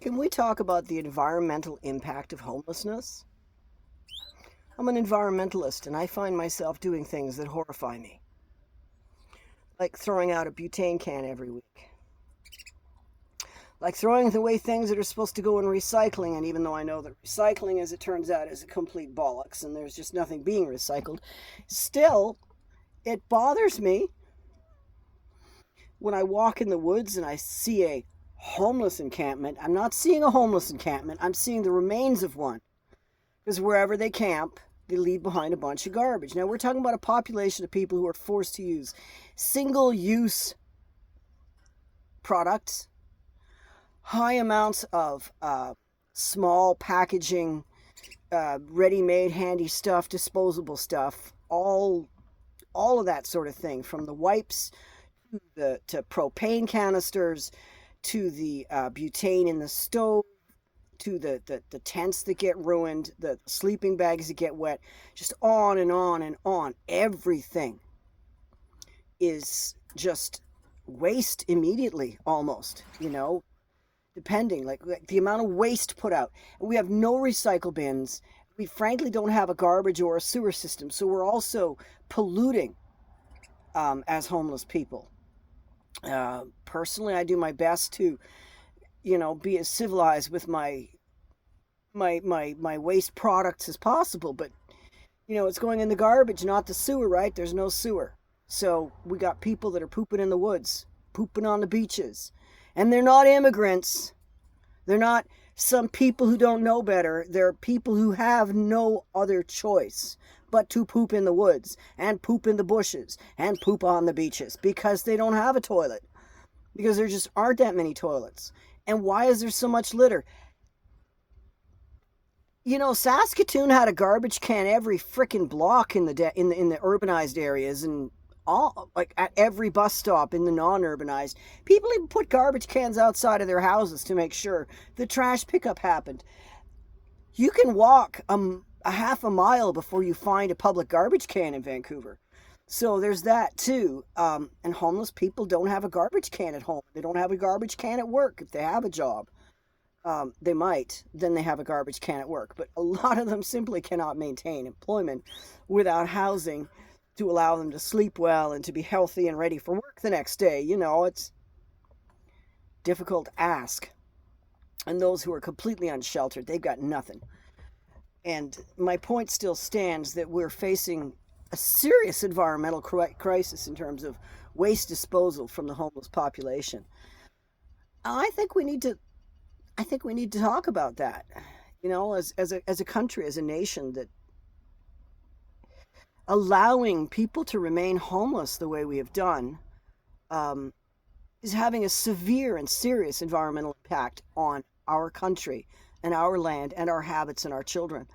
Can we talk about the environmental impact of homelessness? I'm an environmentalist and I find myself doing things that horrify me, like throwing out a butane can every week, like throwing away things that are supposed to go in recycling. And even though I know that recycling, as it turns out, is a complete bollocks and there's just nothing being recycled, still, it bothers me when I walk in the woods and I see a homeless encampment. I'm not seeing a homeless encampment, I'm seeing the remains of one. Because wherever they camp, they leave behind a bunch of garbage. Now, we're talking about a population of people who are forced to use single use products, high amounts of small packaging, ready made, handy stuff, disposable stuff, all of that sort of thing, from the wipes to propane canisters to the butane in the stove to the tents that get ruined, the sleeping bags that get wet, just on and on and on. Everything is just waste immediately, almost, depending, like the amount of waste put out. And we have no recycle bins. We frankly don't have a garbage or a sewer system. So we're also polluting as homeless people. Personally, I do my best to, be as civilized with my waste products as possible. But it's going in the garbage, not the sewer, right? There's no sewer. So we got people that are pooping in the woods, pooping on the beaches. And they're not immigrants. They're not some people who don't know better. They're people who have no other choice but to poop in the woods and poop in the bushes and poop on the beaches because they don't have a toilet. Because there just aren't that many toilets. And why is there so much litter? Saskatoon had a garbage can every freaking block in the urbanized areas, and all, like, at every bus stop in the non-urbanized. People even put garbage cans outside of their houses to make sure the trash pickup happened. You can walk a half a mile before you find a public garbage can in Vancouver. So there's that too. And homeless people don't have a garbage can at home. They don't have a garbage can at work if they have a job. They might, then they have a garbage can at work. But a lot of them simply cannot maintain employment without housing to allow them to sleep well and to be healthy and ready for work the next day. It's difficult to ask. And those who are completely unsheltered, they've got nothing. And my point still stands that we're facing a serious environmental crisis in terms of waste disposal from the homeless population. I think we need to I think we need to talk about that. As a country, as a nation, that allowing people to remain homeless the way we have done um, is having a severe and serious environmental impact on our country and our land and our habits and our children.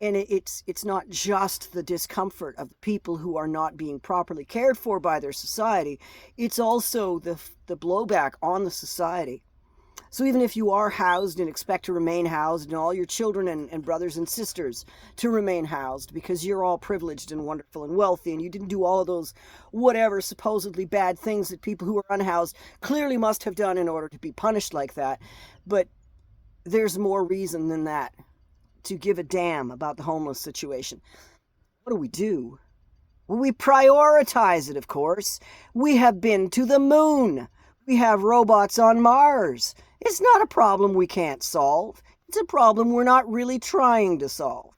And it's not just the discomfort of the people who are not being properly cared for by their society. It's also the blowback on the society. So even if you are housed and expect to remain housed, and all your children and brothers and sisters to remain housed because you're all privileged and wonderful and wealthy, and you didn't do all of those whatever supposedly bad things that people who are unhoused clearly must have done in order to be punished like that. But there's more reason than that to give a damn about the homeless situation. What do we do? Well, we prioritize it, of course. We have been to the moon. We have robots on Mars. It's not a problem we can't solve. It's a problem we're not really trying to solve.